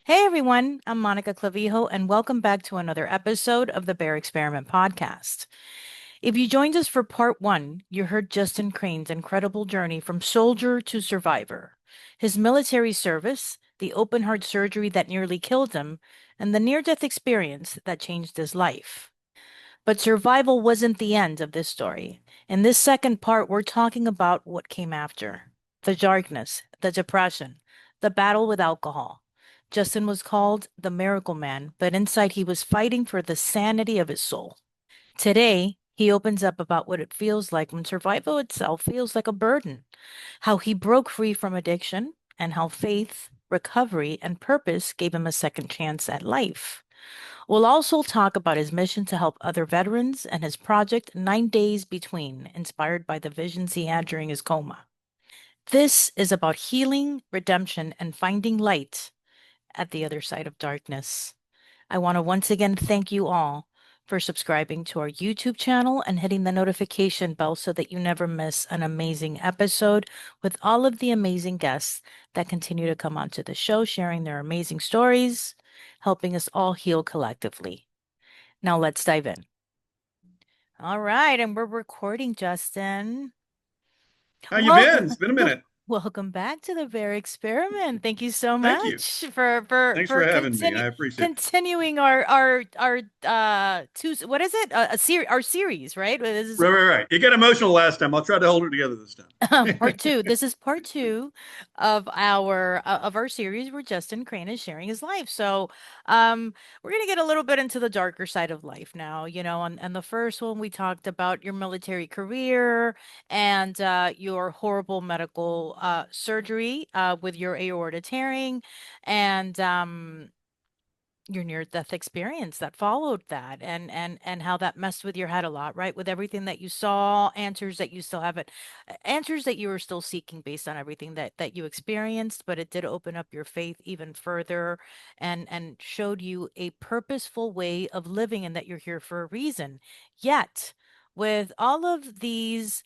Hey everyone, I'm Monica Clavijo, and welcome back to another episode of the Bear Experiment podcast. If you joined us for part one, you heard Justin Crane's incredible journey from soldier to survivor, his military service, the open heart surgery that nearly killed him, and the near death experience that changed his life. But survival wasn't the end of this story. In this second part, we're talking about what came after the darkness, the depression, the battle with alcohol. Justin was called the miracle man, but inside he was fighting for the sanity of his soul. Today, he opens up about what it feels like when survival itself feels like a burden, how he broke free from addiction, and how faith, recovery, and purpose gave him a second chance at life. We'll also talk about his mission to help other veterans and his project 9 Days Between, inspired by the visions he had during his coma. This is about healing, redemption, and finding light at the other side of darkness. I want to once again thank you all for subscribing to our YouTube channel and hitting the notification bell so that you never miss an amazing episode with all of the amazing guests that continue to come onto the show, sharing their amazing stories, helping us all heal collectively. Now let's dive in. All right, and we're recording, Justin. How you been? Welcome, It's been a minute. welcome back to the Bear Experiment. Thank you so Thank you. much for for Thanks for for having me. continue I appreciate it. continuing our two what is it a series our series, right? This is Right, right, right. It got emotional last time. I'll try to hold it together this time. part two. This is part two of our series where Justin Crane is sharing his life. So, we're gonna get a little bit into the darker side of life now. And the first one we talked about your military career and your horrible medical surgery with your aorta tearing, and your near death experience that followed that, and how that messed with your head a lot, right? With everything that you saw, answers that you still haven't, answers that you were still seeking based on everything that you experienced, but it did open up your faith even further, and showed you a purposeful way of living, and that you're here for a reason. Yet, with all of these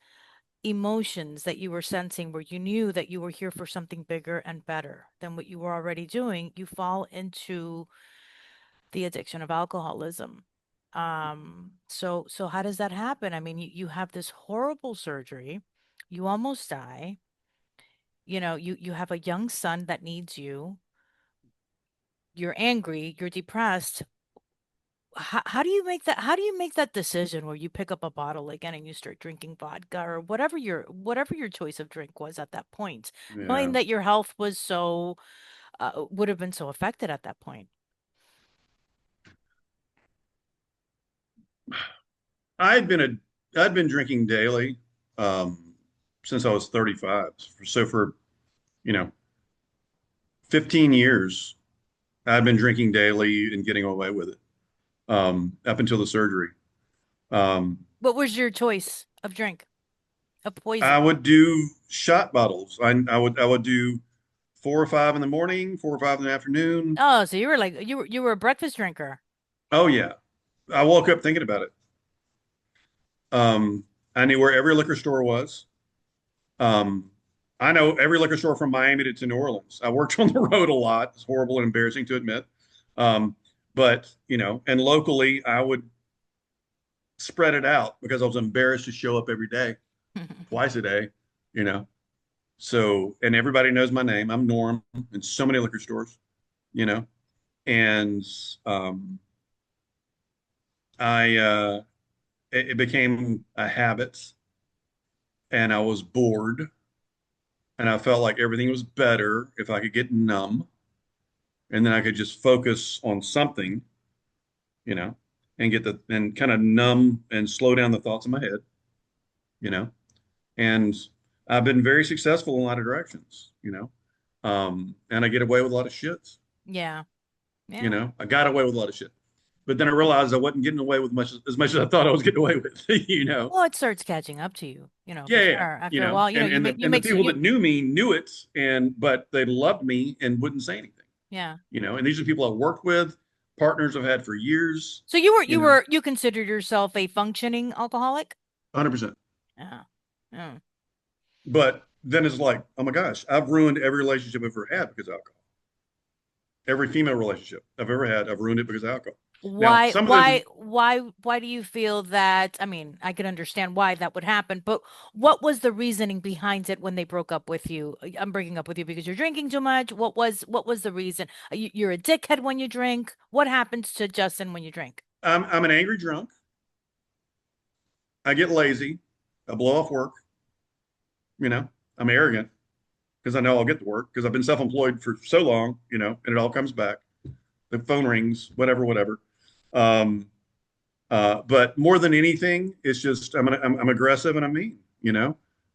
emotions that you were sensing, where you knew that you were here for something bigger and better than what you were already doing, you fall into the addiction of alcoholism. So how does that happen? I mean, you have this horrible surgery, you almost die, you have a young son that needs you, you're angry, you're depressed. How do you make that decision where you pick up a bottle again and you start drinking vodka or whatever your choice of drink was at that point, knowing Yeah. that your health was so would have been so affected at that point? I'd been I'd been drinking daily um since I was 35. So for, you know, 15 years I've been drinking daily and getting away with it. Up until the surgery. Um What was your choice of drink? A I poison. would do shot bottles. I would do 4 or 5 in the morning, 4 or 5 in the afternoon. Oh, so you were like you were a breakfast drinker. Oh yeah. I woke up thinking about it. Um, I knew where every liquor store was. Um, I know every liquor store from Miami to New Orleans. I worked on the road a lot. It's horrible and embarrassing to admit. Um, but, and locally, I would spread it out because I was embarrassed to show up every day, twice a day, you know. So, and everybody knows my name. I'm Norm in so many liquor stores, you know, and um, it became a habit, and I was bored, and I felt like everything was better if I could get numb, and then I could just focus on something, you know, and get the and kind of numb and slow down the thoughts in my head, you know. And I've been very successful in a lot of directions, and I get away with a lot of shit, Yeah. Yeah. I got away with a lot of shit. But then I realized I wasn't getting away with much as I thought I was getting away with, Well, it starts catching up to you, for Yeah, yeah, sure. After a while, and you and make the you and the make so people you that knew me knew it, and but they loved me and wouldn't say anything, yeah. And these are people I worked with, partners I've had for years, So you were you know, you considered yourself a functioning alcoholic? 100%. Yeah. Yeah. But then it's like, oh my gosh, I've ruined every relationship I've ever had because of alcohol. Every female relationship I've ever had, I've ruined it because of alcohol. Now, Why, some of those, why, why, why do you feel that? I mean, I can understand why that would happen, but what was the reasoning behind it when they broke up with you? I'm breaking up with you because you're drinking too much. What was the reason? You're a dickhead when you drink. What happens to Justin when you drink? I'm an angry drunk. I get lazy. I blow off work. You know, I'm arrogant because I know I'll get to work because I've been self-employed for so long. And it all comes back. The phone rings, whatever, whatever. Um, but more than anything, it's just I'm aggressive and I'm mean.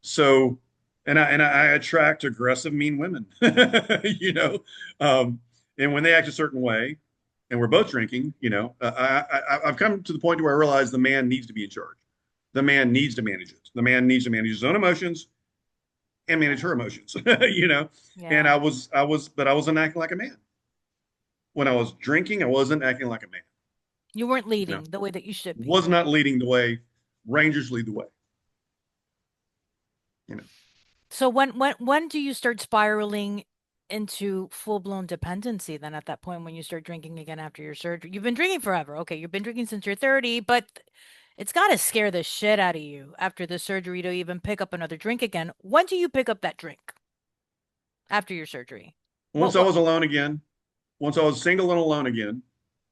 So and I attract aggressive, mean women. you know, um, and when they act a certain way, and we're both drinking, I've come to the point where I realize the man needs to be in charge. The man needs to manage it. The man needs to manage his own emotions and manage her emotions. you know, and Yeah. but I wasn't acting like a man when I was drinking. I wasn't acting like a man. You weren't You know, leading the way that you should be. was not leading the way. Rangers lead the way. You know, So when do you start spiraling into full-blown dependency then at that point when you start drinking again after your surgery? You've been drinking forever. Okay, you've been drinking since you're 30, but it's got to scare the shit out of you after the surgery to even pick up another drink again. When do you pick up that drink after your surgery? once I What was alone again, once I was single and alone again,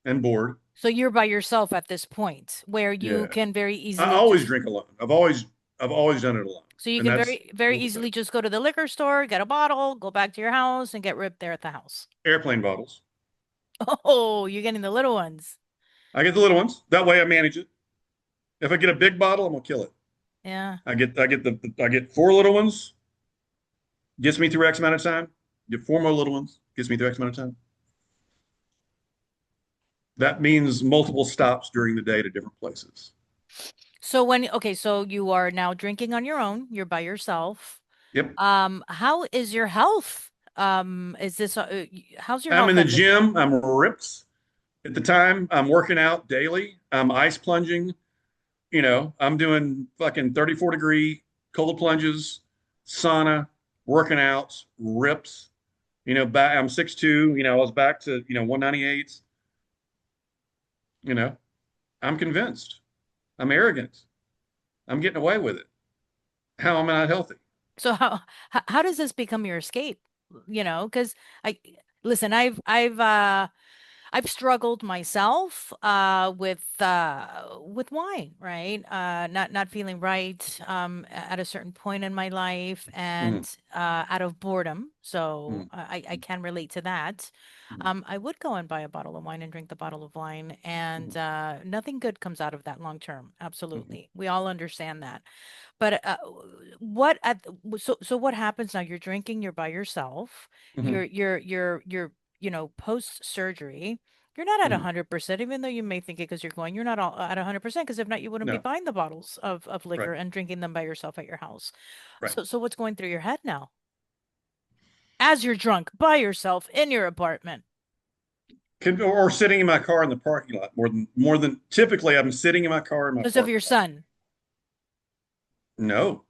and bored. so you're by yourself at this point where you Yeah, can very I easily always just drink alone. I've always done it alone, so you and can that's very what was easily there. just go to the liquor store, get a bottle, go back to your house and get ripped there at the house. Airplane bottles. Oh, you're getting the little ones. I get the little ones. That way I manage it. If I get a big bottle, I'm gonna kill it. Yeah. I get four little ones. Gets me through X amount of time. Get four more little ones. Gets me through X amount of time. That means multiple stops during the day to different places. So okay, so you are now drinking on your own. You're by yourself. Yep. How is your health? Is this how's your I'm in health the at this point? gym. I'm ripped. At the time, I'm working out daily. I'm ice plunging. I'm doing fucking 34-degree cold plunges, sauna, working out, rips. I'm 6'2". I was back to 198. You know, I'm convinced. I'm arrogant. I'm getting away with it. How am I not healthy? So how does this become your escape? Because I listen, I've struggled myself with wine, right? Not feeling right at a certain point in my life and Mm, out of boredom. So mm, I can relate to that. mm, I would go and buy a bottle of wine and drink the bottle of wine, and mm, nothing good comes out of that long term. mm, Absolutely. We all understand that. But what at so what happens now? You're drinking, you're by yourself. mm, You're post surgery. You're not at mm. 100%, even though you may think it because you're going. You're not all at 100% because if not, you wouldn't be No, buying the bottles of right, liquor and drinking them by yourself at your house. right. So what's going through your head now? As you're drunk by yourself in your apartment Or sitting in my car in the parking lot more than typically. I'm sitting in my car in my because of your parking lot. son. No,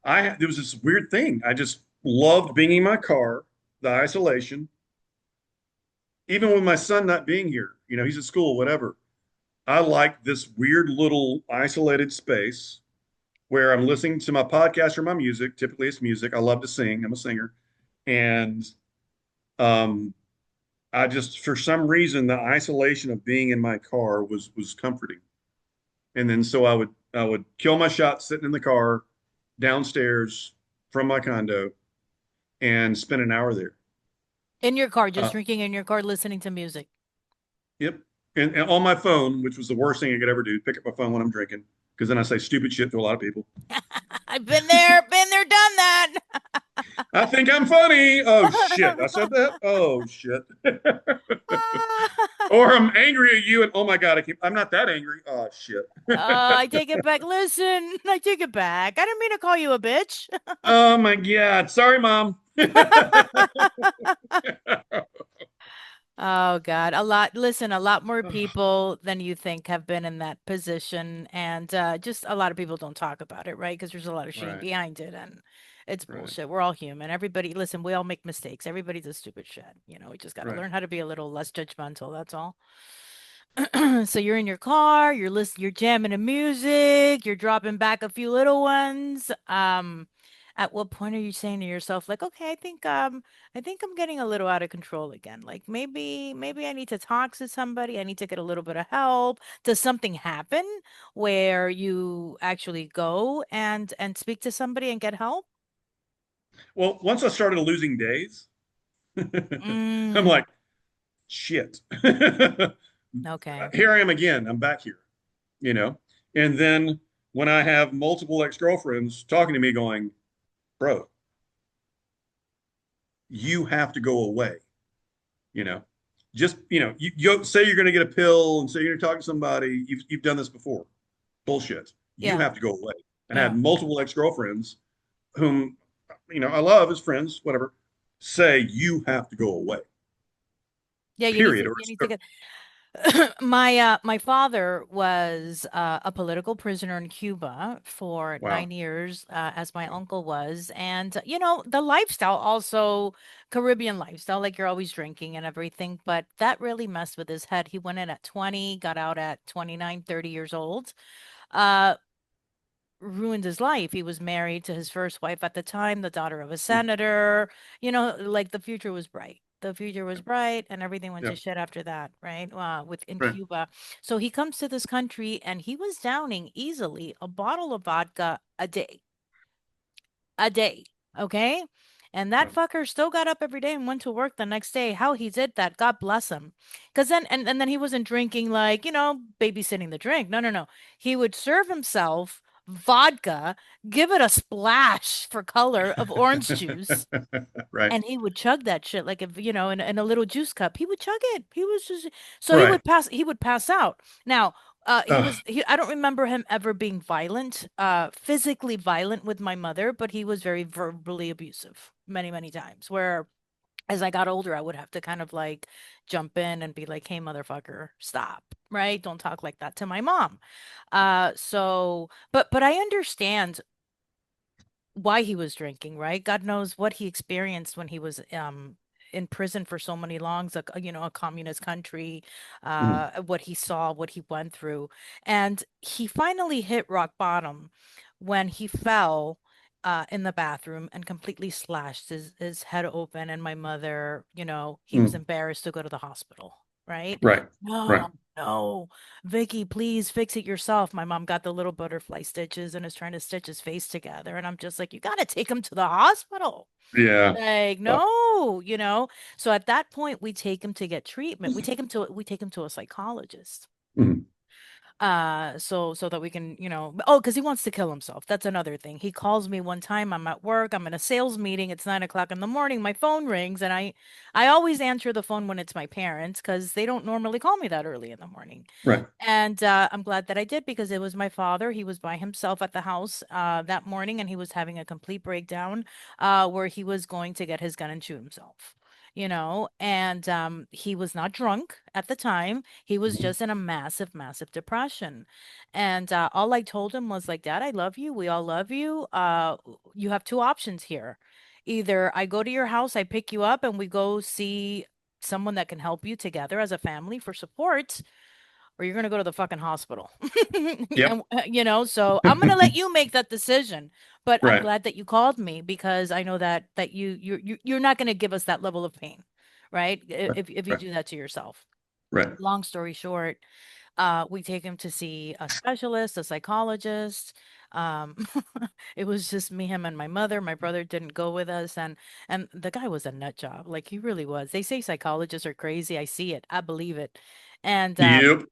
there was this weird thing. I just loved being in my car, the isolation, even with my son not being here. He's at school, whatever. I like this weird little isolated space where I'm listening to my podcast or my music. Typically, it's music. I love to sing. I'm a singer, and um, I just, for some reason, the isolation of being in my car was comforting. And then so I would kill my shot sitting in the car downstairs from my condo and spend an hour there. In your car, just Uh, drinking in your car, listening to music. yep. And on my phone, which was the worst thing I could ever do, pick up my phone when I'm drinking, because then I say stupid shit to a lot of people. I've been there, done that. I think I'm funny. Oh shit. I said that. Oh shit. Or I'm angry at you and oh my God, I'm not that angry. Oh shit. I take it back. Listen, I take it back. I didn't mean to call you a bitch. Oh my God. Sorry, mom. Oh God, listen, a lot more people than you think have been in that position and just a lot of people don't talk about it, right? Because there's a lot of shame Right. behind it It's Right. bullshit. We're all human. Everybody, listen, we all make mistakes. Everybody does stupid shit. We just got to Right. learn how to be a little less judgmental. That's all. So you're in your car, you're jamming to music, you're dropping back a few little ones. At what point are you saying to yourself, like, okay, I think I'm getting a little out of control again. Like maybe I need to talk to somebody. I need to get a little bit of help. Does something happen where you actually go and speak to somebody and get help? Well, once I started losing days, I'm Mm, like, shit. okay. Here I am again. I'm back here, you know? And then when I have multiple ex-girlfriends talking to me going, bro, you have to go away, you know? Just, you say you're going to get a pill and say you're going to talk to somebody. You've done this before. Bullshit. You Yeah. have to go away. And I Yeah. had multiple ex-girlfriends whom, I love as friends, whatever, say you have to go away, Yeah, period. you need to get my father was a political prisoner in Cuba for Wow. 9 years, as my uncle was, and the lifestyle also Caribbean lifestyle, like you're always drinking and everything, but that really messed with his head. He went in at 20, got out at 29, 30 years old. Uh, Ruined his life. He was married to his first wife at the time, the daughter of a senator. Like the future was bright. The future was bright and everything went Yeah. to shit after that, right? With in Right. Cuba. So he comes to this country and he was downing easily a bottle of vodka a day. Okay. And that Wow. fucker still got up every day and went to work the next day. How he did that, God bless him. Because and then he wasn't drinking like, babysitting the drink. No, no, no. He would serve himself vodka, give it a splash for color of orange juice, Right. and he would chug that shit like if in a little juice cup. He would chug it. He was just so Right. he would pass out. Now, Uh, I don't remember him ever being violent, physically violent with my mother, but he was very verbally abusive many, many times. Where as I got older, I would have to kind of like jump in and be like, "Hey, motherfucker, stop." Right? Don't talk like that to my mom. But I understand why he was drinking, right? God knows what he experienced when he was in prison for so many longs, a communist country, mhm. what he saw, what he went through. And he finally hit rock bottom when he fell in the bathroom and completely slashed his head open. And my mother, he was Mm. embarrassed to go to the hospital, right? Right. Right. No, no, Vicky, please fix it yourself. My mom got the little butterfly stitches and is trying to stitch his face together. And I'm just like, you got to take him to the hospital. Yeah. Like, Uh, no. So at that point, we take him to get treatment. We take him to a psychologist. mm. So that we can, oh, because he wants to kill himself. That's another thing. He calls me one time. I'm at work. I'm in a sales meeting. It's 9 o'clock in the morning. My phone rings, and I always answer the phone when it's my parents because they don't normally call me that early in the morning. Right. And I'm glad that I did because it was my father. He was by himself at the house that morning and he was having a complete breakdown where he was going to get his gun and shoot himself. And he was not drunk at the time. He was Mhm. just in a massive, massive depression. And all I told him was like, Dad, I love you. We all love you. You have two options here. Either I go to your house, I pick you up, and we go see someone that can help you together as a family for support, or you're going to go to the fucking hospital. Yep. So I'm going to let you make that decision. But I'm Right. glad that you called me because I know that you're not going to give us that level of pain, right? Right. If you Right. do that to yourself. Right. Long story short, we take him to see a specialist, a psychologist. Um, it was just me, him, and my mother. My brother didn't go with us, and the guy was a nut job. Like he really was. They say psychologists are crazy. I see it. I believe it. And Yep.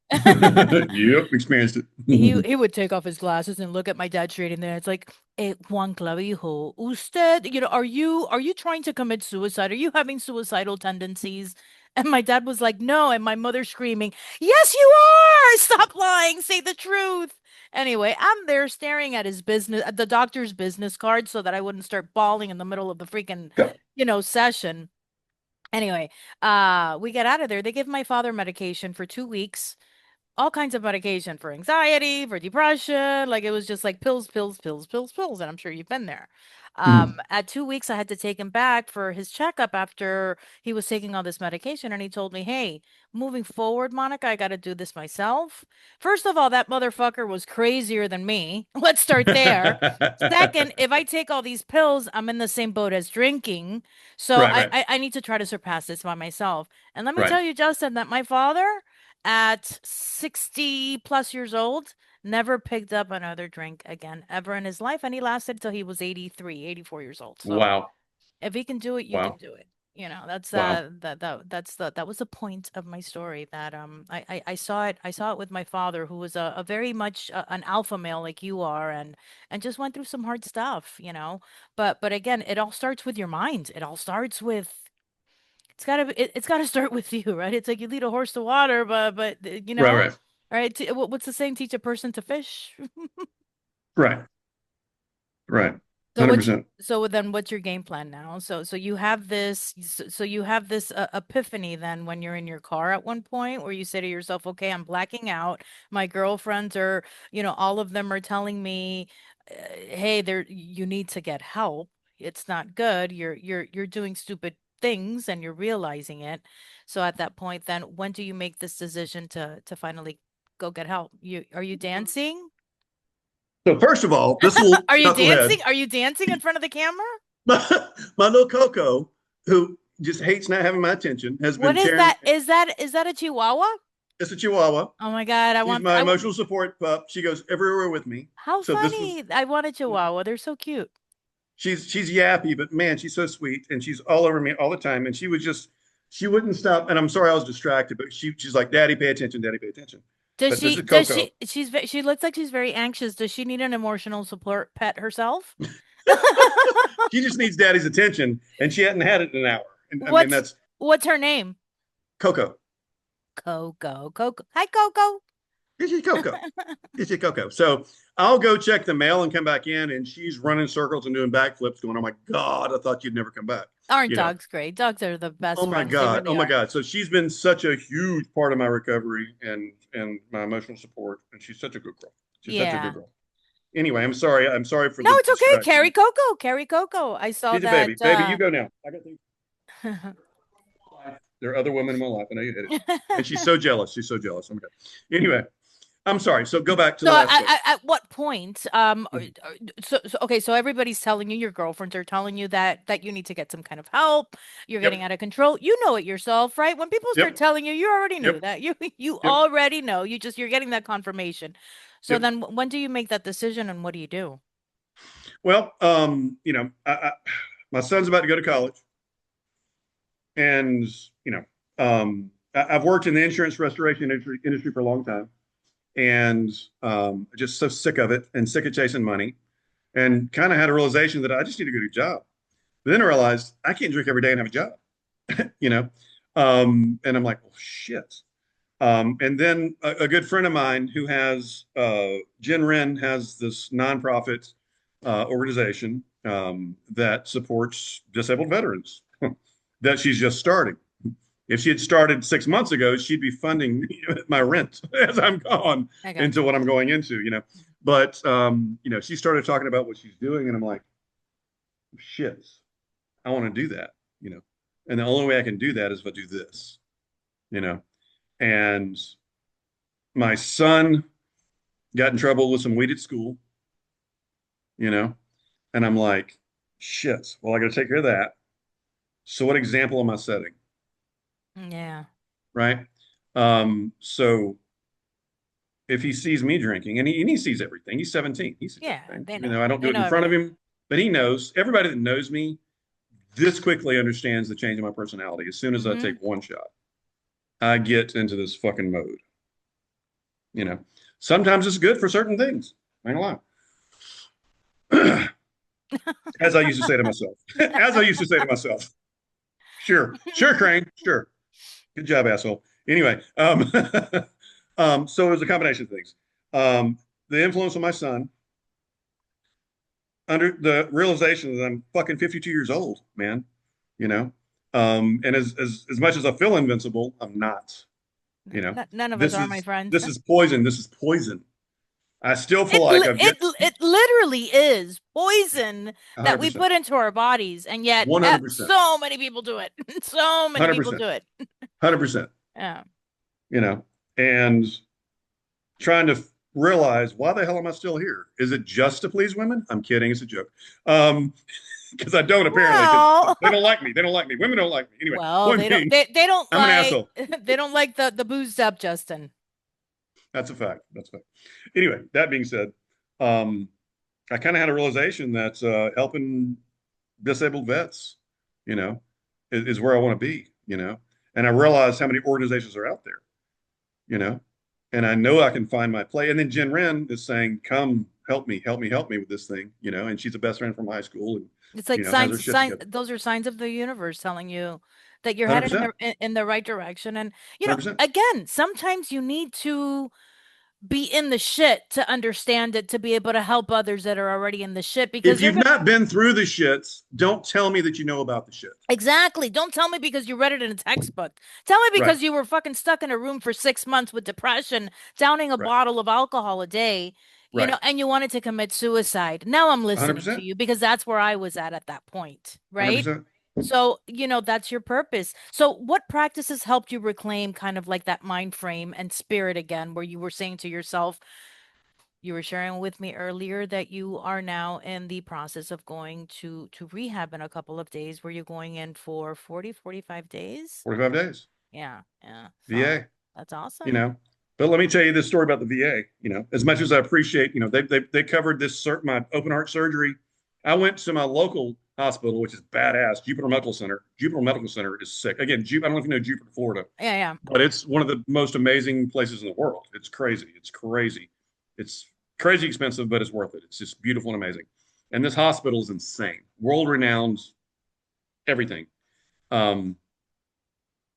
Yep. Experienced it. he would take off his glasses and look at my dad straight in there. It's like, Juan Clavijo, usted, are you trying to commit suicide? Are you having suicidal tendencies? And my dad was like, no. And my mother screaming, yes, you are. Stop lying. Say the truth. Anyway, I'm there staring at at the doctor's business card so that I wouldn't start bawling in the middle of the freaking, Yeah. session. Anyway, we get out of there. They give my father medication for 2 weeks. all kinds of medication for anxiety, for depression. Like it was just like pills, pills, pills, pills, pills. And I'm sure you've been there. Mm. At 2 weeks, I had to take him back for his checkup after he was taking all this medication. And he told me, hey, moving forward, Monica, I got to do this myself. First of all, that motherfucker was crazier than me. Let's start there. Second, if I take all these pills, I'm in the same boat as drinking. So Right, right, I need to try to surpass this by myself. And let me right. tell you, Justin, that my father at 60 plus years old, never picked up another drink again ever in his life. And he lasted till he was 83, 84 years old. So Wow, if he can do it, you can wow, do it. You know, that's wow. that was the point of my story that I saw it with my father who was a very much an alpha male like you are and just went through some hard stuff, you know. But again, it all starts with your mind. It all starts with it's gotta start with you, right? It's like you lead a horse to water, but you Right, know, right, right? What's the saying? Teach a person to fish. right, right. So what's 100%. so then what's your game plan now? So you have this you have this epiphany then when you're in your car at one point where you say to yourself, okay, I'm blacking out. My girlfriends are, all of them are telling me, hey, you need to get help. It's not good. You're doing stupid things and you're realizing it. So at that point, then when do you make this decision to finally go get help? Are you dancing? So first of all, this little Are you dancing? knucklehead, Are you dancing in front of the camera? my little Coco, who just hates not having my attention, has What been is tearing. that? Is that a chihuahua? It's a Chihuahua. Oh my God, She's my emotional support pup. She goes everywhere with me. how So this was funny. I want a chihuahua. They're so cute. she's yappy, but man, she's so sweet, and she's all over me all the time. And she wouldn't stop. And I'm sorry I was distracted, but she's like, "Daddy, pay attention. Daddy, pay attention." Does But this she is does Coco. she looks like she's very anxious. Does she need an emotional support pet herself? She just needs Daddy's attention, and she hadn't had it in an hour. And I mean, What's that's what's her name? Coco. Coco. Coco. Hi, Coco. This is Coco. This is Coco. So I'll go check the mail and come back in, and she's running circles and doing backflips, going, "Oh my God, I thought you'd never come back." Aren't You know, dogs great? Dogs are the oh best my friends. They God, oh really my are. God. So she's been such a huge part of my recovery and my emotional support, and she's such a good girl. She's such a good Yeah. girl. Anyway, I'm sorry. I'm sorry for No, the it's okay. distraction. Carry Coco. Carry Coco. I saw She's a that baby. Baby, you go now. I got things. so There are other women in my life. I know you hit it. And she's so jealous. She's so jealous. Oh my God. Anyway, I'm sorry. So go back to the last question. at what point Mhm. okay, so everybody's telling you, your girlfriends are telling you that you need to get some kind of help, you're getting Yep. out of control, you know it yourself, right? When people start Yep. telling you, you already knew Yep. that. You Yep. already know. You're getting that confirmation. So Yep. then when do you make that decision and what do you do? Well, my son's about to go to college, and I've worked in the insurance restoration industry for a long time, and just so sick of it and sick of chasing money, and kind of had a realization that I just need to go do a job. But then I realized I can't drink every day and have a job, you know, and I'm like, well, shit. And then a good friend of mine who has Jen Wren has this nonprofit organization that supports disabled veterans that she's just starting. If she had started 6 months ago, she'd be funding my rent as I'm gone I got into you. what I'm going into. But she started talking about what she's doing, and I'm like, shit, I want to do that. And the only way I can do that is if I do this, you know. And my son got in trouble with some weed at school, you know, and I'm like, shit, well, I got to take care of that. So what example am I setting? Yeah. Right. So if he sees me drinking and he sees everything, he's 17, he sees Yeah, everything, they even though I know. don't do They it know in front of everything. him, but he knows, everybody that knows me this quickly understands the change in my personality. As soon as I Mm-hmm. take one shot, I get into this fucking mode, you know. Sometimes it's good for certain things. I ain't gonna lie. As I used to say to myself, as I used to say to myself, sure, sure, Crane, sure. Good job, asshole. Anyway, so it was a combination of things. The influence of my son, under the realization that I'm fucking 52 years old, man, you know, and as much as I feel invincible, I'm not. You know, None of us this are, my is friends. this is poison. This is poison. I still feel like I've yet to see It literally is poison that we 100%, put into our bodies, and yet 100%, so many people do it. So many people 100%, do it. 100%. Yeah. You know, and trying to realize why the hell am I still here? Is it just to please women? I'm kidding. It's a joke. Um, because I don't apparently because Well, they don't like me. They don't like me. Women don't like me. Anyway, well, point being, they don't I'm an like asshole. they don't like the boozed up Justin. That's a fact. That's a fact. Anyway, that being said, um, I kind of had a realization that helping disabled vets, you know, is where I want to be, you know, and I realized how many organizations are out there, you know, and I know I can find my play. And then Jen Wren is saying, "Come help me, help me, help me with this thing," you know, and she's a best friend from high school and It's like has her signs, shit sign. together. Those are signs of the universe telling you that you're headed 100%, in the right direction. And you know, 100%. again, sometimes you need to be in the shit to understand it, to be able to help others that are already in the shit because If they're you've gonna. not been through the shits, don't tell me that you know about the shit. Exactly. Don't tell me because you read it in a textbook. Tell me Right, because you were fucking stuck in a room for 6 months with depression, downing a right, bottle of alcohol a day, right. and you wanted to commit suicide. Now I'm listening to 100%, you because that's where I was at that point, right? 100%. So, that's your purpose. So, what practices helped you reclaim kind of like that mind frame and spirit again, where you were saying to yourself, you were sharing with me earlier that you are now in the process of going to rehab in a couple of days. Were you going in for 45 days? 45 days, Yeah, yeah. So VA. that's you awesome. know. But let me tell you this story about the VA. As much as I appreciate, they covered this my open heart surgery. I went to my local hospital, which is badass, Jupiter Medical Center. Jupiter Medical Center is sick. Again, I don't know if you know Jupiter, Florida, Yeah, yeah. but it's one of the most amazing places in the world. It's crazy. It's crazy. It's crazy expensive, but it's worth it. It's just beautiful and amazing. And this hospital is insane, world renowned, everything. Um,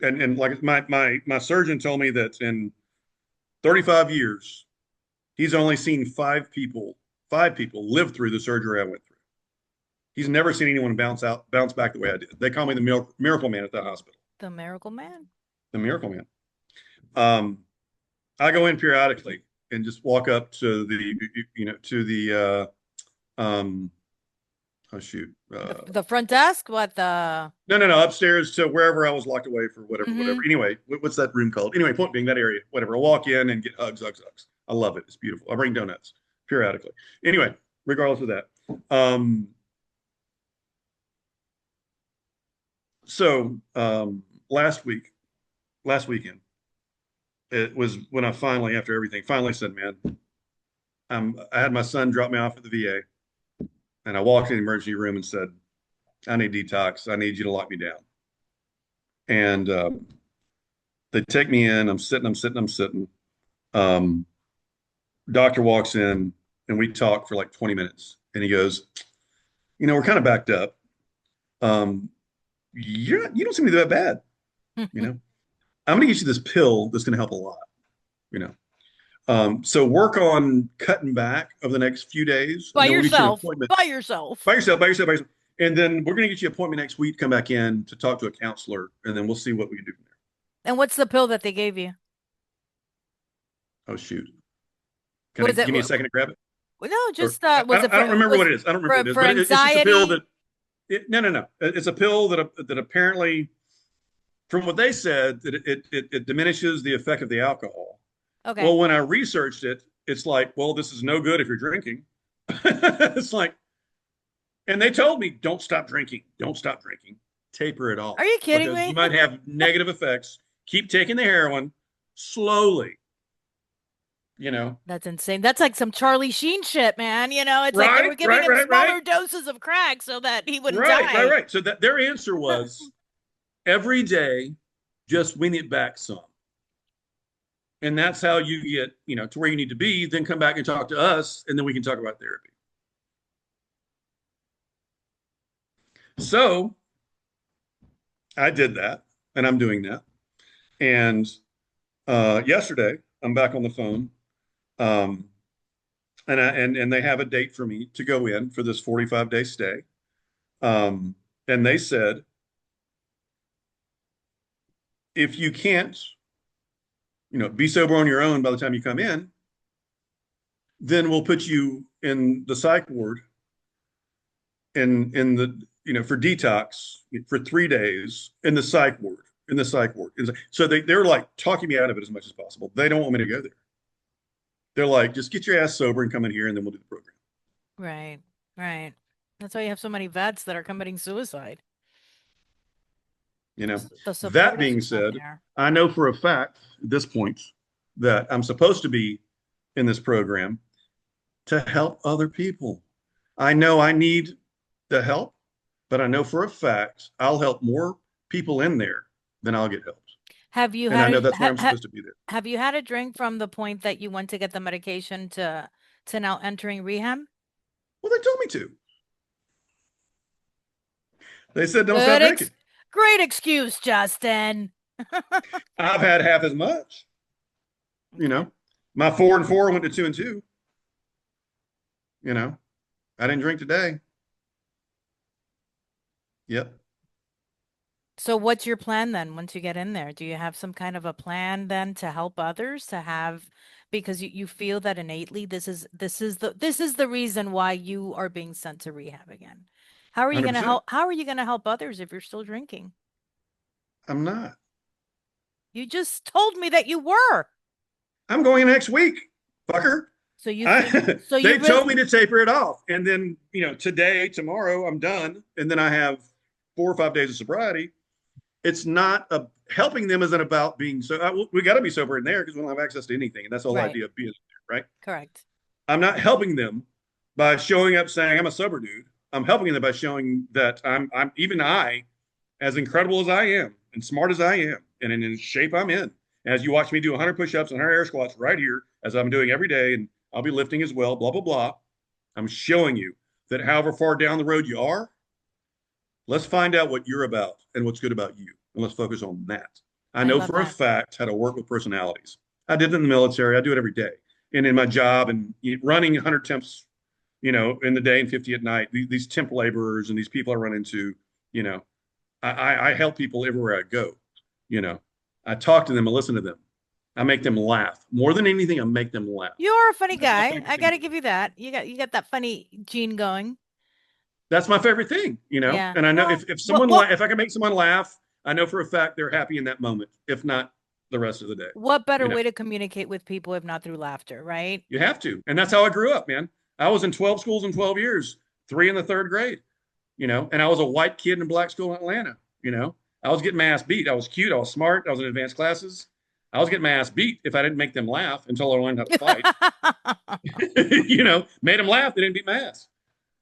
and like my surgeon told me that in 35 years, he's only seen five people live through the surgery I went through. He's never seen anyone bounce back the way I did. They call me the miracle man at that hospital, The Miracle Man. the miracle man. Um, I go in periodically and just walk up to the oh shoot, The front desk? What the? no, upstairs to wherever I was locked away for whatever. Mm-hmm. Anyway, what's that room called? Anyway, point being that area, whatever. I walk in and get hugs, hugs, hugs. I love it. It's beautiful. I bring donuts periodically. Anyway, regardless of that. So last weekend, it was when I finally, after everything, finally said, "Man, I had my son drop me off at the VA, and I walked in the emergency room and said, I need detox. I need you to lock me down." And they take me in. I'm sitting. Um, Doctor walks in, and we talk for like 20 minutes, and he goes, "We're kind of backed up. Um, you don't seem to be that bad. You know, I'm going to get you this pill that's going to help a lot. You know." So work on cutting back over the next few days, By and then we'll get you an yourself. appointment By yourself. by yourself, by yourself, by yourself. And then we're going to get you an appointment next week. Come back in to talk to a counselor, and then we'll see what we can do from there. And what's the pill that they gave you? Oh shoot! Can I Was it? give me a second to grab it? No, Or just I was don't, it I don't for remember was what it is. I don't remember what it is, for but it's just a pill anxiety? that. No. It's a pill that apparently, from what they said, that it diminishes the effect of the alcohol. Okay. Well, when I researched it, it's like, well, this is no good if you're drinking. It's like, and they told me, don't stop drinking. Don't stop drinking. Taper it Are off you kidding because you me? might have negative effects. Keep taking the heroin slowly, you know. That's insane. That's like some Charlie Sheen shit, man. It's like they Right, were giving right, him right, right, smaller doses of crack so that he wouldn't right, right, die. right. So that their answer was every day, just wing it back some. And that's how you get, to where you need to be. Then come back and talk to us, and then we can talk about therapy. So I did that, and I'm doing that. And yesterday, I'm back on the phone, um, and they have a date for me to go in for this 45-day stay. And they said, if you can't be sober on your own by the time you come in. Then we'll put you in the psych ward in the for detox for 3 days in the psych ward in the psych ward. So they're like talking me out of it as much as possible. They don't want me to go there. They're like, just get your ass sober and come in here, and then we'll do the program. Right. Right. That's why you have so many vets that are committing suicide. You know, The that support is being just not said, there. I know for a fact at this point that I'm supposed to be in this program to help other people. I know I need the help, but I know for a fact I'll help more people in there than I'll get helped. Have you And I had know a that's why I'm supposed to be there. have you had a drink from the point that you went to get the medication to now entering rehab? Well, they told me to. They said don't stop Good drinking. ex Great excuse, Justin. I've had half as much. You Okay. know, my 4 and 4 went to 2 and 2. You know, I didn't drink today. Yep. So what's your plan then once you get in there? Do you have some kind of a plan then to help others to have because you feel that innately this is the reason why you are being sent to rehab again. How are you going to 100%. help others if you're still drinking? I'm not. You just told me that you were. I'm going next week, fucker. So you feel I, so you they really told me to taper it off. And then, today, tomorrow, I'm done. And then I have 4 or 5 days of sobriety. It's not helping them isn't about being so. We got to be sober in there because we don't have access to anything. And that's the whole right, idea of being there, right? correct. I'm not helping them by showing up saying I'm a sober dude. I'm helping them by showing that I'm even I, as incredible as I am and smart as I am, and in shape I'm in. As you watch me do 100 push-ups and 100 air squats right here, as I'm doing every day, and I'll be lifting as well, blah, blah, blah. I'm showing you that however far down the road you are, let's find out what you're about and what's good about you. And let's focus on that. I I know love for a that. fact how to work with personalities. I did it in the military. I do it every day. And in my job and running 100 temps, in the day and 50 at night, these temp laborers and these people I run into, you know, I help people everywhere I go. You know, I talk to them, I listen to them. I make them laugh. More than anything, I make them laugh. You're a funny That's my guy. favorite I thing to got to do. give you that. You got that funny gene going. That's my favorite thing. Yeah. And I know Well, if what someone what if I can make someone laugh, I know for a fact they're happy in that moment, if not the rest of the day. what better You know, way to communicate with people if not through laughter, right? you have to. And that's how I grew up, man. I was in 12 schools in 12 years, three in the third grade, and I was a white kid in a black school in Atlanta. I was getting my ass beat. I was cute. I was smart. I was in advanced classes. I was getting my ass beat if I didn't make them laugh until I learned how to fight. Made them laugh. They didn't beat my ass.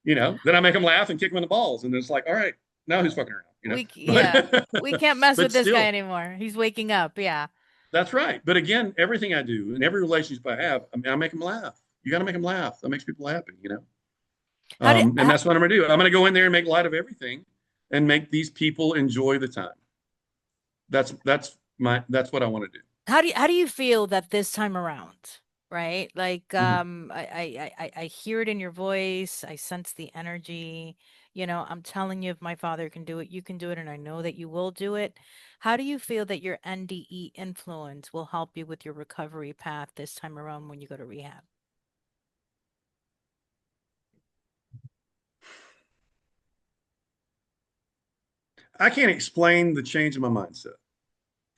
Then I make them laugh and kick them in the balls. And it's like, all right, now who's fucking around? Yeah. We But, can't mess but with this guy still, anymore. He's waking up. Yeah. that's right. But again, everything I do and every relationship I have, I make them laugh. You got to make them laugh. That makes people happy. How did And that's what I'm going to do. I'm going to go in there and make light of everything and make these people enjoy the time. That's what I want to do. how do you feel that this time around, right? Like Mhm. I hear it in your voice. I sense the energy. I'm telling you, if my father can do it, you can do it, and I know that you will do it. How do you feel that your NDE influence will help you with your recovery path this time around when you go to rehab? I can't explain the change in my mindset.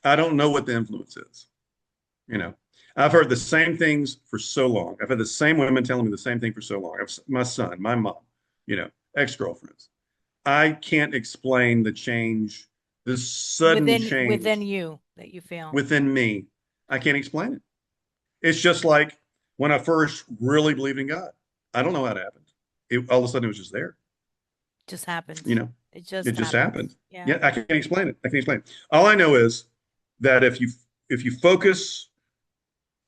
I don't know what the influence is. You know, I've heard the same things for so long. I've had the same women telling me the same thing for so long. My son, my mom, ex-girlfriends. I can't explain the change, this sudden Within change you that you feel within me. I can't explain it. It's just like when I first really believed in God. I don't know how it happened. All of a sudden, it was just there. just You happens. know, It it just just happens. happened. Yeah. Yeah, I can't explain it. I can't explain it. All I know is that if you focus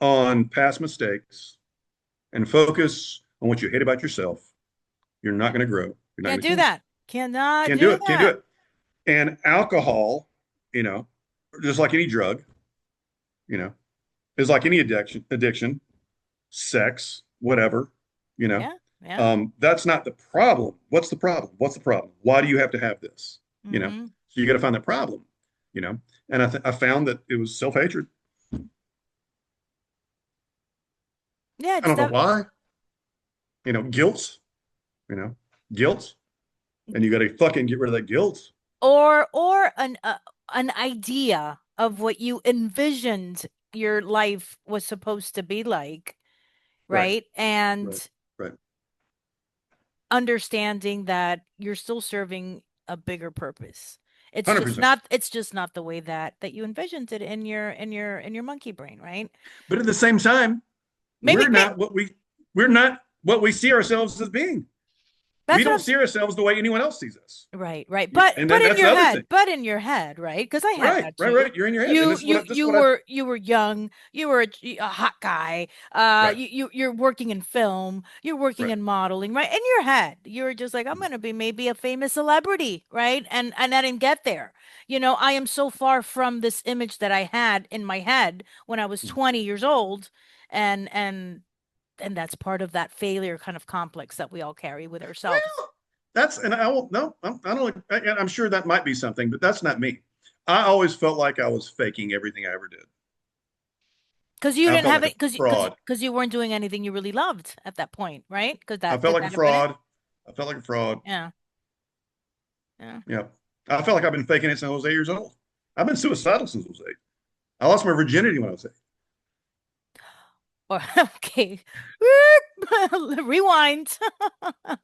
on past mistakes and focus on what you hate about yourself, you're not going to grow. You're not Can't going to do change. that. Cannot Can't do do it. Can't do that. it. And alcohol, you know, just like any drug, you know, is like any addiction, sex, whatever, you know. Yeah. Yeah. That's not the problem. What's the problem? What's the problem? Why do you have to have this? You know, Hmm. so you got to find the problem, you know. And I found that it was self hatred. Yeah, I it's don't know that. why. Guilt. You know, guilt, and you got to fucking get rid of that guilt. Or an idea of what you envisioned your life was supposed to be like, Right, right? right, And right. understanding that you're still serving a bigger purpose. 100%. It's just not the way that you envisioned it in your monkey brain, right? But at the same time, Maybe we're not what we we're not what we see ourselves as being. We that's what don't I'm see ourselves the way anyone else sees us. right, right. And But in that's the your other thing. head, right? Because I had Right, that right, too. right. You're in your head, and this is what I You were young, you were a hot guy. right, You're working in film, you're working right. in modeling, right? In your head, you were just like, I'm gonna be maybe a famous celebrity, right? And I didn't get there. I am so far from this image that I had in my head when I was 20 years old, and and and that's part of that failure kind of complex that we all carry with ourselves. Well, that's and I won't. No, I don't. I'm sure that might be something, but that's not me. I always felt like I was faking everything I ever did. Because you I didn't felt have like a it, because fraud. you weren't doing anything you really loved at that point, right? Because I that felt could like a that have been it? fraud. I felt like a fraud. Yeah, yeah. Yeah. I felt like I've been faking it since I was 8 years old. I've been suicidal since I was 8. I lost my virginity when I was 8. Or okay, rewind,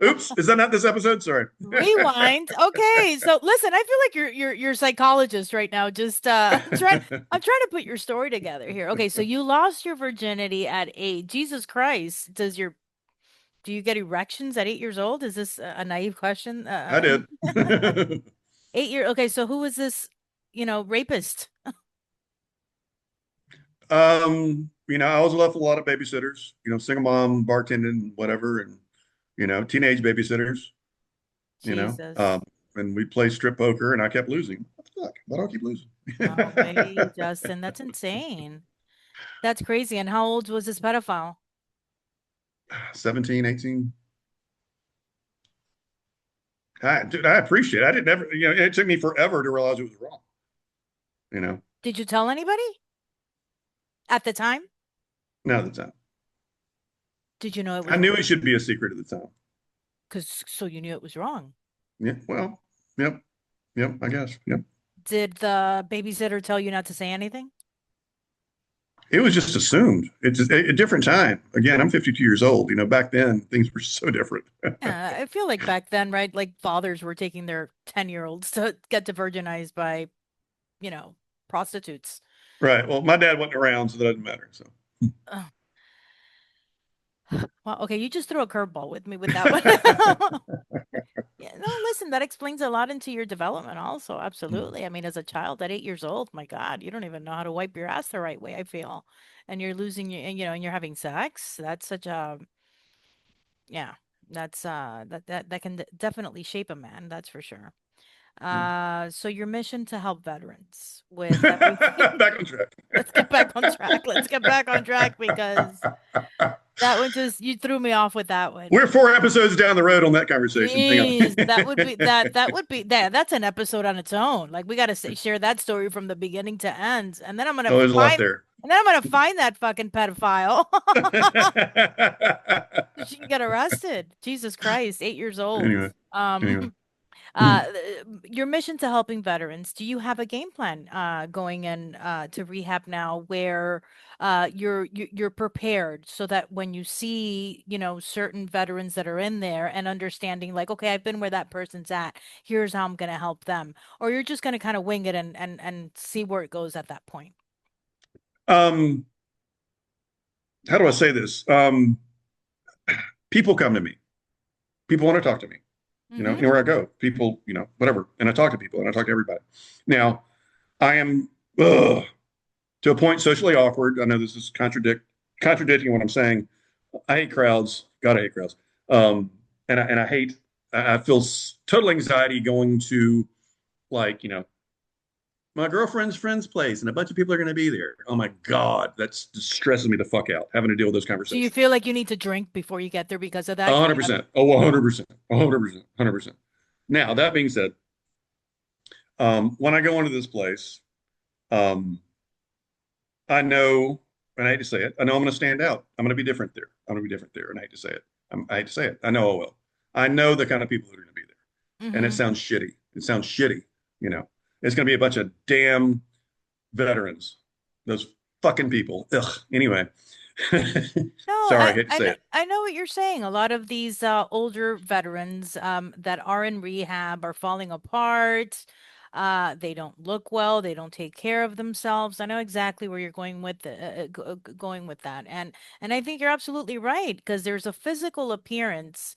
Oops, is that not this episode? Sorry. rewind. Okay, so listen, I feel like you're a psychologist right now. Just I'm trying to put your story together here. Okay, so you lost your virginity at 8. Jesus Christ, do you get erections at 8 years old? Is this a naive question? I did. 8 year. Okay, so who was this? Rapist. I was left with a lot of babysitters, single mom, bartending, whatever, and teenage babysitters, you know. Jesus. Um, and we play strip poker and I kept losing. What the fuck? Why do I keep losing? No way, Justin. That's insane. That's crazy. And how old was this pedophile? 17, 18. Dude, I appreciate it. I didn't ever, it took me forever to realize it was wrong, you know, Did you tell anybody at the time? now at the time. Did you know it I was knew it should be a secret at the time. because so you knew it was wrong? Yeah, well, yep, yep, I guess. Yep. Did the babysitter tell you not to say anything? It was just assumed. It's a different time. Again, I'm 52 years old. Back then things were so different. Yeah, I feel like back then, right? Like fathers were taking their 10-year-olds to get virginized by, you know, prostitutes. Right. Well, my dad wasn't around, so that doesn't matter. So. Ugh. Well, okay, you just threw a curveball with me with that one. Yeah, no, listen, that explains a lot into your development also. Absolutely. I mean, as a child at 8 years old, my God, you don't even know how to wipe your ass the right way, I feel. And you're losing your, and you're having sex. That's such a, yeah, that can definitely shape a man, that's for sure. So your mission to help veterans with everything. Back on track. Let's get back on track. Let's get back on track because that one just, you threw me off with that one. We're 4 episodes down the road on that conversation. Hang Jeez, on. that would be that's an episode on its own. Like we got to share that story from the beginning to end, and then Oh, there's a lot there. I'm gonna find that fucking pedophile. She can get arrested. Jesus Christ, 8 years old. Anyway, anyway. Uh, your mission to helping veterans, do you have a game plan going in to rehab now where you're prepared so that when you see, certain veterans that are in there and understanding like, okay, I've been where that person's at, here's how I'm going to help them, or you're just going to kind of wing it and see where it goes at that point? Um, how do I say this? People come to me. People want to talk to me. Mm-hmm. Anywhere I go, people, whatever. And I talk to people and I talk to everybody. Now, I am to a point socially awkward. I know this is contradicting what I'm saying. I hate crowds. God, I hate crowds. And I hate. I feel total anxiety going to like my girlfriend's friend's place and a bunch of people are going to be there. Oh my God, that's just stresses me the fuck out having to deal with those Do you conversations. feel like you need to drink before you get there because of that? A Because hundred you have, percent. Oh, 100%. 100%. 100%. Now, that being said, when I go into this place, um, I know. And I hate to say it. I know I'm going to stand out. I'm going to be different there. I'm going to be different there. And I hate to say it. I hate to say it. I know I will. I know the kind of people that are going to be there. And it Hmm. sounds shitty. It sounds shitty. You know, it's going to be a bunch of damn veterans. Those fucking people. Ugh. Anyway, No, sorry, I hate to say it. I know what you're saying. A lot of these older veterans that are in rehab are falling apart. They don't look well. They don't take care of themselves. I know exactly where you're going with going with that, and I think you're absolutely right because there's a physical appearance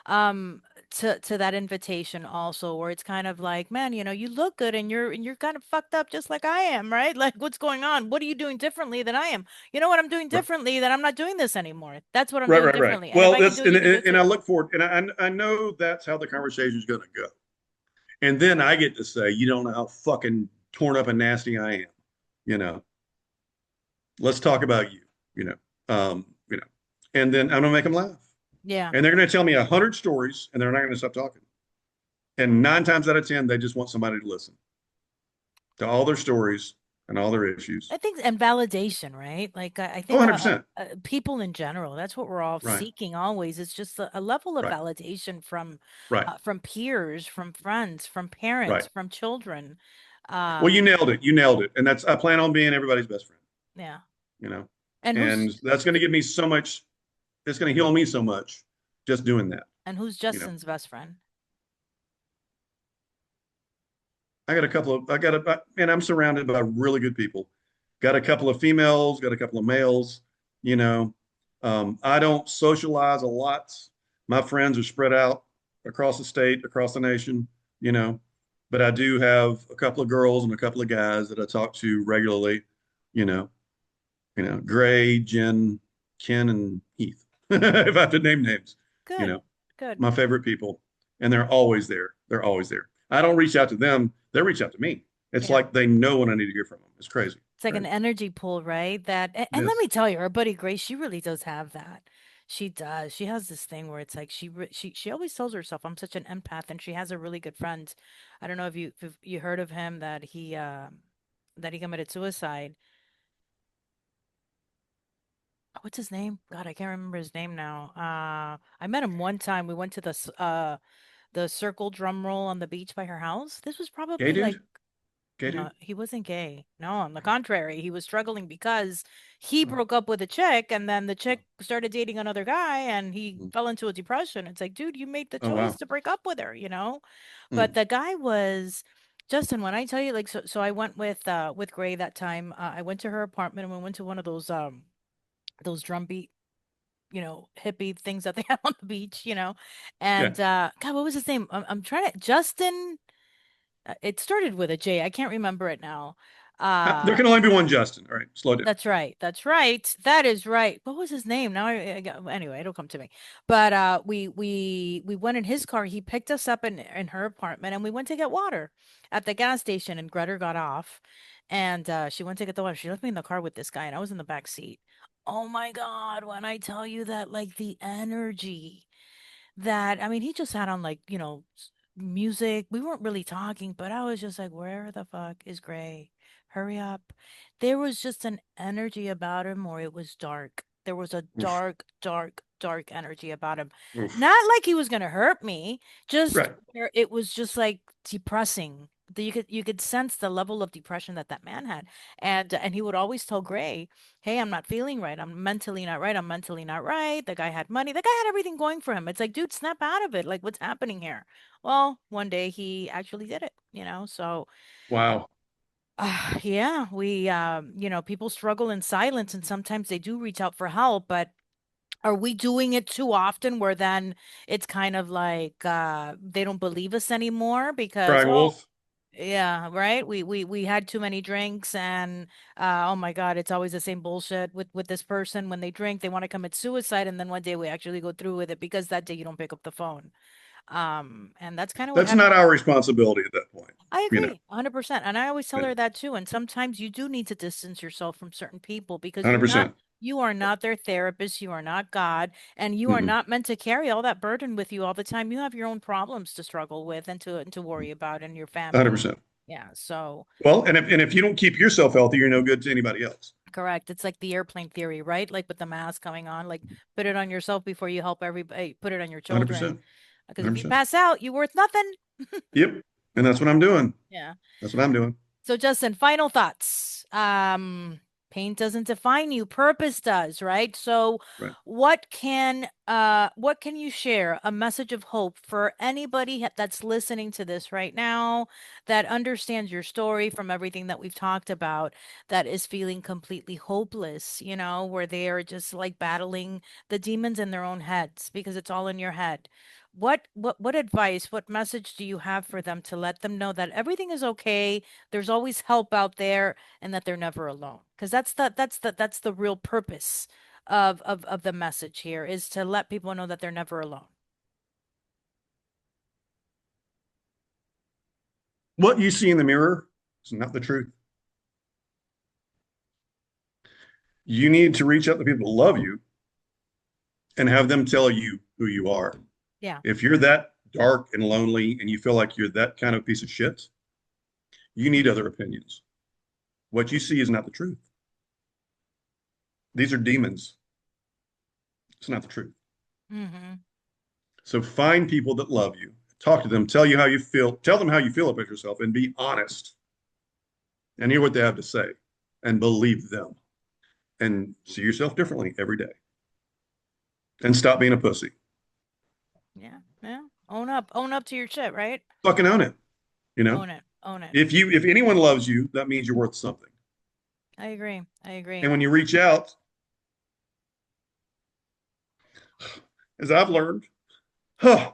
um to that invitation also where it's kind of like, man, you look good and you're kind of fucked up just like I am, right? Like, what's going on? What are you doing differently than I am? You know what I'm doing Right, differently, that I'm not doing this anymore. That's what I'm right, doing right. Right. differently, and if Well, I can that's do it, you can do it and I too. look forward, and I know that's how the conversation is going to go. And then I get to say, you don't know how fucking torn up and nasty I am. You know, let's talk about you. You know, you know, and then I'm gonna make them laugh, Yeah. and they're gonna tell me 100 stories, and they're not gonna stop talking. And 9 times out of 10, they just want somebody to listen to all their stories and all their issues. I think, and validation, right? Like I Oh, think 100%. people in general, that's what we're all Right, seeking always. It's just a level of right, validation right, from peers, from friends, from right. parents, from children. Well, you Um, nailed it. You nailed it. And that's, I plan on being everybody's best friend, yeah. you know, And and that's going to give me so much, it's going to heal me so much just doing that, who's you know. Justin's best friend? I got a, and I'm surrounded by really good people. Got a couple of females, got a couple of males, you know. I don't socialize a lot. My friends are spread out across the state, across the nation, you know, but I do have a couple of girls and a couple of guys that I talk to regularly, you know, Gray, Jen, Ken, and Heath, if I have to name names, you Good. know, Good. my favorite people. And they're always there. They're always there. I don't reach out to them. They reach out to me. It's Yeah. like they know when I need to hear from them. It's crazy, It's like right? an energy pool, right? It And let is. me tell you, our buddy Grace, she really does have that. She does. She has this thing where it's like she always tells herself, "I'm such an empath," and she has a really good friend. I don't know if you heard of him, that he committed suicide. What's his name? God, I can't remember his name now. I met him one time. We went to the circle drum roll on the beach by her house. This was Gay probably like, dude? Gay no, dude? he wasn't gay. No, on the contrary, he was struggling because he broke up with a chick and then the chick started dating another guy and he Oh, fell into a depression. It's like, dude, you made the oh, choice wow. to break up with her. But Mm. the guy was Justin, when I tell you, like, so I went with Gray that time. I went to her apartment and we went to one of those drum beat, hippie things that they have on the beach. Yeah. And God, what was his name? I'm trying to Justin. It started with a J. I can't remember it now. There Uh, can only be one Justin. All right, slow down. that's right. That's right. That is right. What was his name? Now anyway, it'll come to me. But we went in his car. He picked us up in her apartment and we went to get water at the gas station and Greta got off and she went to get the water. She left me in the car with this guy and I was in the back seat. Oh my God, when I tell you that, like, the energy that, I mean, he just had on, like, music. We weren't really talking, but I was just like, where the fuck is Gray? Hurry up. There was just an energy about him, or it was dark. There was a Oof, dark, dark, dark energy about him. oof. Not like he was gonna hurt me, just Right. where it was just like depressing. You could sense the level of depression that man had. And he would always tell Gray, hey, I'm not feeling right. I'm mentally not right. I'm mentally not right. The guy had money. The guy had everything going for him. It's like, dude, snap out of it. Like, what's happening here? Well, one day he actually did it. So, Wow. yeah, people struggle in silence and sometimes they do reach out for help, but are we doing it too often where then it's kind of like they don't believe us anymore because, Crying oh, wolf. yeah, right. We had too many drinks, and oh my God, it's always the same bullshit with this person. When they drink, they want to commit suicide, and then one day we actually go through with it because that day you don't pick up the phone. And that's kind of what That's happened. not our responsibility at that point, I you know. agree, 100%. And I always tell You know, her that too. And sometimes you do need to distance yourself from certain people because 100%. you are not their therapist, you are not God, and you are Mm-mm. not meant to carry all that burden with you all the time. You have your own problems to struggle with and to worry about in your family. 100%. Yeah, so Well, and if you don't keep yourself healthy, you're no good to anybody else. Correct. It's like the airplane theory, right? Like with the mask coming on, like put it on yourself before you help everybody, put it on your children. 100%. Because if you 100%. pass out, you're worth nothing. Yep. And that's what I'm doing. Yeah. That's what I'm doing. So, Justin, final thoughts. Pain doesn't define you, purpose does, right? So, Right. what can you share a message of hope for anybody that's listening to this right now that understands your story from everything that we've talked about, that is feeling completely hopeless, where they are just like battling the demons in their own heads because it's all in your head. What advice, what message do you have for them to let them know that everything is okay, there's always help out there, and that they're never alone? Because that's the real purpose of the message here, is to let people know that they're never alone. What you see in the mirror is not the truth. You need to reach out to people that love you and have them tell you who you are. Yeah. If you're that dark and lonely and you feel like you're that kind of piece of shit, you need other opinions. What you see is not the truth. These are demons. It's not the truth. Mm-hmm. So find people that love you, talk to them, tell you how you feel, tell them how you feel about yourself, and be honest and hear what they have to say and believe them and see yourself differently every day and stop being a pussy. Yeah. Yeah. Own up to your shit, right? Fucking own it. You know, Own it. Own it. if anyone loves you, that means you're worth something. I agree. I And agree. when you reach out, as I've learned, huh,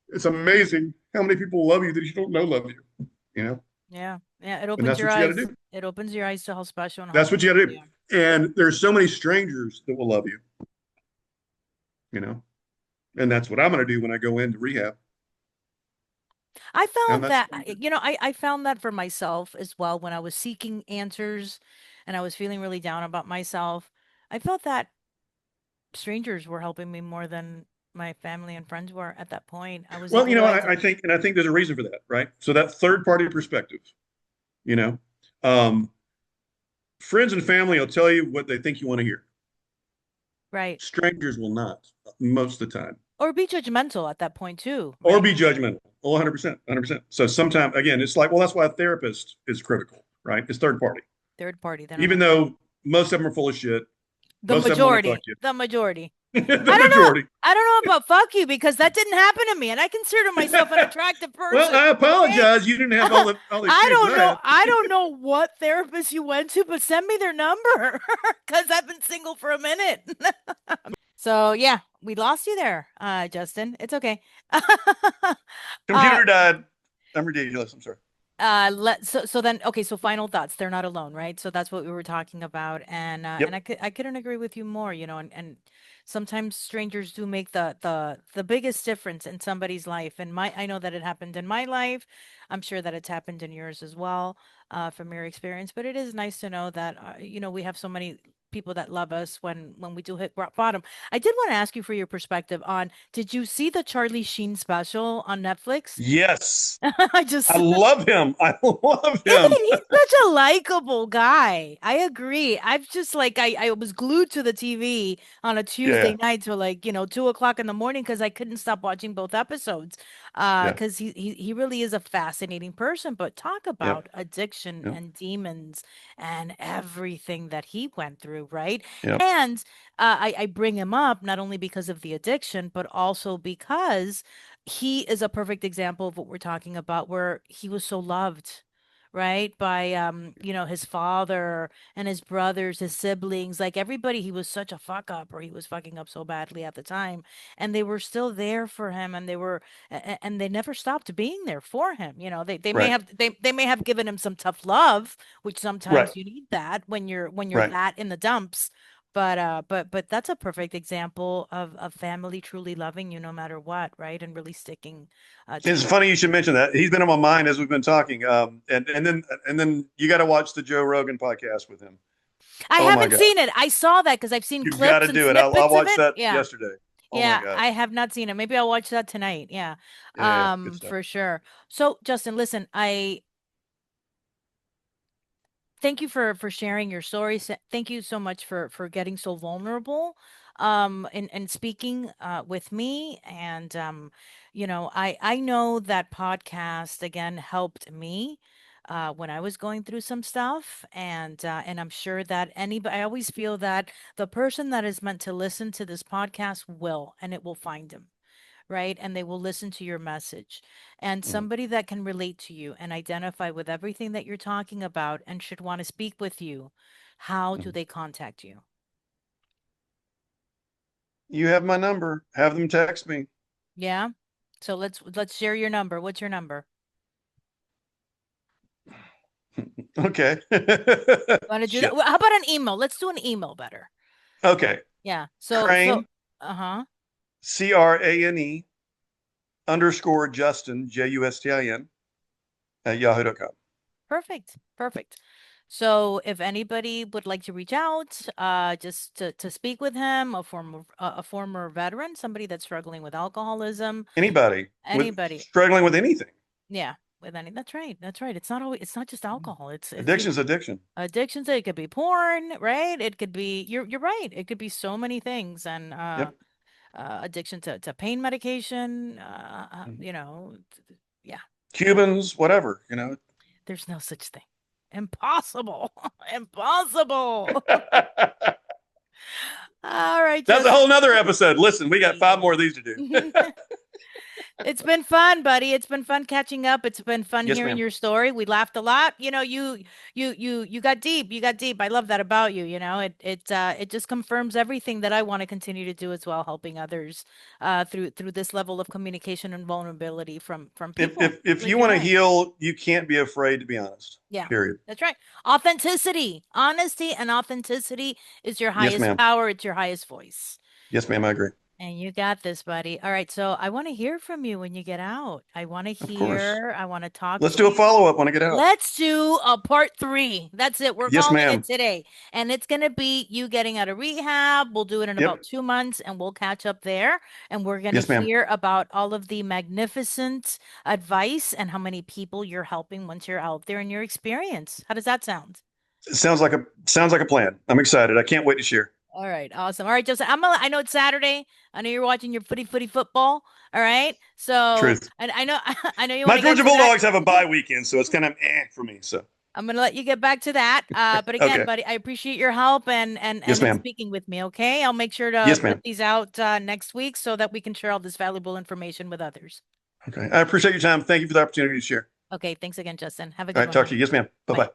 it's amazing how many people love you that you don't know love you. You know, Yeah. Yeah. It and opens that's your what you got to eyes. do. It opens your eyes to how special and how That's what you beautiful got to you do. are. And there's so many strangers that will love you. You know, and that's what I'm going to do when I go into rehab. I I'm found that that, stranger. I found that for myself as well when I was seeking answers and I was feeling really down about myself. I felt that strangers were helping me more than my family and friends were at that point. I was Well, able to I think, and I think there's a reason for that, right? So that third party perspective, you know, um, friends and family will tell you what they think you want to hear. right. Strangers will not most of the time, Or be judgmental at that point too, or right? be judgmental. Oh, 100%, 100%. So sometimes, again, it's like, well, that's why a therapist is critical, right? It's third party. Third party, they don't Even have to. though most of them are full of shit, The most of them want to fuck majority, you. the majority. The I don't know. majority. I don't know about fuck you because that didn't happen to me, and I consider myself an attractive Well, person. I Okay, apologize. You didn't have all the I experiences don't I know. had. I don't know what therapist you went to, but send me their number because I've been single for a minute. So yeah, we lost you there, Justin. It's okay. uh, Computer died. I'm ridiculous. I'm sorry. so then okay, so final thoughts. They're not alone, right? So that's what we were talking about, and Yep. I couldn't agree with you more, and sometimes strangers do make the biggest difference in somebody's life. And I know that it happened in my life. I'm sure that it's happened in yours as well, from your experience. But it is nice to know that we have so many people that love us when we do hit rock bottom. I did want to ask you for your perspective on, did you see the Charlie Sheen special on Netflix? Yes. I just I love him. I love him. He's such a likable guy. I agree. I've just like I was glued to the TV on a Tuesday Yeah. night till like 2 o'clock in the morning because I couldn't stop watching both episodes. Yeah. Because he really is a fascinating person. But talk Yep. about addiction Yep. and demons and everything that he went through, right? Yep. And I bring him up not only because of the addiction, but also because he is a perfect example of what we're talking about, where he was so loved, right, by his father and his brothers, his siblings, like everybody. He was such a fuck up, or he was fucking up so badly at the time, and they were still there for him, and and they never stopped being there for him. They may Right. have they may have given him some tough love, which Right. sometimes you need that when you're Right. that in the dumps. But that's a perfect example of family truly loving you no matter what, right? And really sticking to It's you. funny you should mention that. He's been on my mind as we've been talking. And then you got to watch the Joe Rogan podcast with him. I Oh my haven't God. seen it. I saw that because I've seen You got clips to and do it. I snippets of watched it. that Yeah. yesterday. Oh my Yeah, God. I have not seen it. Maybe I'll watch that tonight. Yeah. Yeah. Yeah. Good stuff. For sure. So, Justin, listen, thank you for sharing your story. Thank you so much for getting so vulnerable and speaking with me. And I know that podcast again helped me when I was going through some stuff. And I'm sure that anybody, I always feel that the person that is meant to listen to this podcast will, and it will find him, right? And they will listen to your message. And Mm. somebody that can relate to you and identify with everything that you're talking about and should want to speak with you, how do Mm. they contact you? You have my number. Have them text me. Yeah. So let's share your number. What's your number? Okay. Want to do that? Shit. Well, how about an email? Let's do an email better. Okay. Yeah. So Crane, uh-huh. CRANE underscore Justin, JUSTIN at yahoo.com. Perfect. Perfect. So if anybody would like to reach out, just to speak with him, a former veteran, somebody that's struggling with alcoholism, Anybody with anybody. struggling with anything. Yeah, with any, that's right. That's right. It's not just alcohol. It's Addiction is addiction. addictions. It could be porn, right? It could be you're right. It could be so many things, and Yep. addiction to pain medication, Mhm. yeah, Cubans, whatever, you know. there's no such thing. Impossible. Impossible. All right, That's a just whole nother episode. Listen, we got five more of these to do. it's been fun, buddy. It's been fun catching up. It's been fun Yes, hearing ma'am. your story. We laughed a lot. You got deep. You got deep. I love that about you. It just confirms everything that I want to continue to do as well, helping others through this level of communication and vulnerability from If people if if like you you want and to I. heal, you can't be afraid to be honest. Yeah. Period. That's right. Authenticity, honesty, and authenticity is your Yes, highest ma'am. power. It's your highest voice. Yes, ma'am. I agree. And you got this, buddy. All right. So I want to hear from you when you get out. I want to Of course. hear. I want to talk Let's to do a you. follow up when I get out. Let's do a part three. That's it. We're Yes, calling it ma'am. today. And it's going to be you getting out of rehab. We'll do it in about Yep. 2 months and we'll catch up there. And we're going to Yes, ma'am. hear about all of the magnificent advice and how many people you're helping once you're out there in your experience. How does that sound? It sounds like a plan. I'm excited. I can't wait to share. All right, awesome. All right, Joseph. I know it's Saturday. I know you're watching your footy football. All right. So, Truth. and I know I know you want My to get Georgia to that. Bulldogs have a bye weekend, so it's kind of for me. So I'm gonna let you get back to that. But again, okay. buddy, I appreciate your help and Yes, in ma'am. speaking with me. Okay, I'll make sure to Yes, put ma'am. these out next week so that we can share all this valuable information with others. Okay. I appreciate your time. Thank you for the opportunity to share. Okay, thanks again, Justin. Have a All good right. one, Talk to hon. you. Yes, ma'am. Bye Bye. bye.